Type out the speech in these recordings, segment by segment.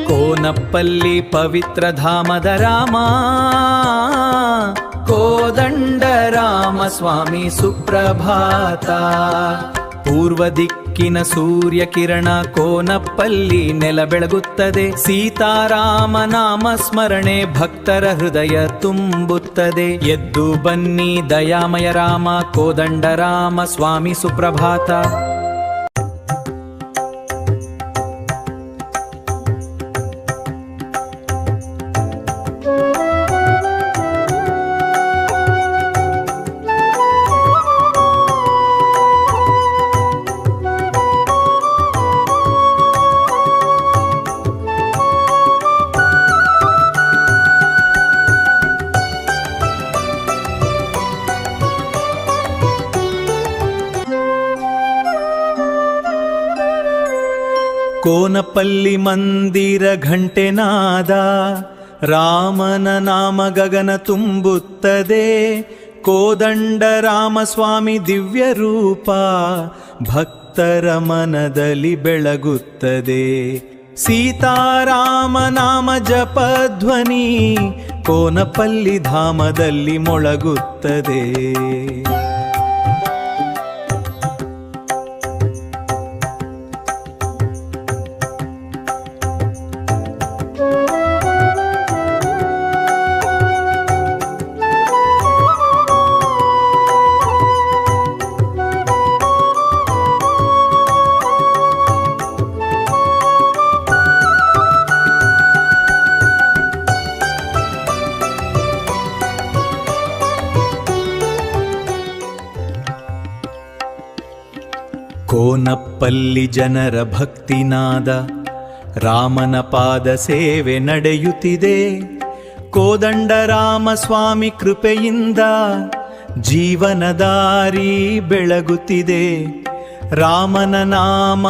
ಕೋನಪ್ಪಲ್ಲಿ ಪವಿತ್ರ ಧಾಮದ ರಾಮ, ಕೋದಂಡ ರಾಮ ಸ್ವಾಮಿ ಸುಪ್ರಭಾತ. ಪೂರ್ವ ದಿಕ್ಕಿನ ಸೂರ್ಯ ಕಿರಣ ಕೋನಪ್ಪಲ್ಲಿ ನೆಲ ಬೆಳಗುತ್ತದೆ. ಸೀತಾರಾಮ ನಾಮ ಸ್ಮರಣೆ ಭಕ್ತರ ಹೃದಯ ತುಂಬುತ್ತದೆ. ಎದ್ದು ಬನ್ನಿ ದಯಾಮಯ ರಾಮ, ಕೋದಂಡ ರಾಮ ಸ್ವಾಮಿ ಸುಪ್ರಭಾತ. ಕೋನಪ್ಪಲ್ಲಿ ಮಂದಿರ ಘಂಟೆನಾದ, ರಾಮನ ನಾಮ ಗಗನ ತುಂಬುತ್ತದೆ. ಕೋದಂಡ ರಾಮ ಸ್ವಾಮಿ ದಿವ್ಯ ರೂಪ ಭಕ್ತರ ಮನದಲ್ಲಿ ಬೆಳಗುತ್ತದೆ. ಸೀತಾರಾಮ ನಾಮ ಜಪಧ್ವನಿ ಕೋನಪ್ಪಲ್ಲಿ ಧಾಮದಲ್ಲಿ ಮೊಳಗುತ್ತದೆ. ಕೋನಪ್ಪಲ್ಲಿ ಜನರ ಭಕ್ತಿನಾದ, ರಾಮನ ಪಾದ ಸೇವೆ ನಡೆಯುತ್ತಿದೆ. ಕೋದಂಡ ರಾಮ ಸ್ವಾಮಿ ಕೃಪೆಯಿಂದ ಜೀವನ ದಾರಿ ಬೆಳಗುತ್ತಿದೆ. ರಾಮನ ನಾಮ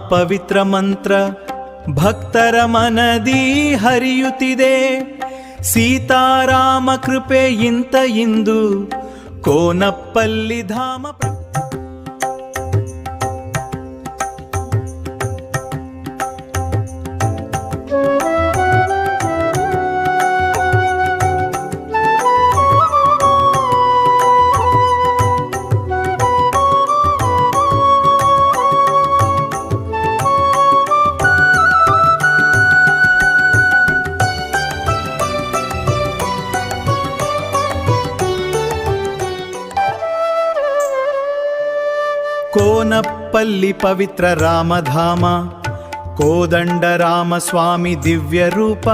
ಪವಿತ್ರ ಮಂತ್ರ ಭಕ್ತರ ಮನದಿ ಹರಿಯುತ್ತಿದೆ. ಸೀತಾರಾಮ ಕೃಪೆಯಿಂದ ಇಂದು ಕೋನಪ್ಪಲ್ಲಿ ಧಾಮ. ಕೋನಪ್ಪಲ್ಲಿ ಪವಿತ್ರ ರಾಮಧಾಮ, ಕೋದಂಡ ರಾಮ ಸ್ವಾಮಿ ದಿವ್ಯ ರೂಪ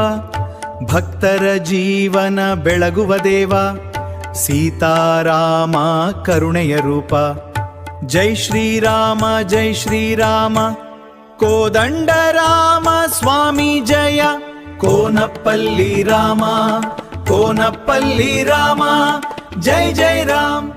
ಭಕ್ತರ ಜೀವನ ಬೆಳಗುವ ದೇವ. ಸೀತಾರಾಮ ಕರುಣೆಯ ರೂಪ. ಜೈ ಶ್ರೀರಾಮ ಜೈ ಶ್ರೀರಾಮ, ಕೋದಂಡ ರಾಮ ಸ್ವಾಮಿ ಜಯ. ಕೋನಪ್ಪಲ್ಲಿ ರಾಮ, ಕೋನಪ್ಪಲ್ಲಿ ರಾಮ, ಜೈ ಜೈ ರಾಮ್.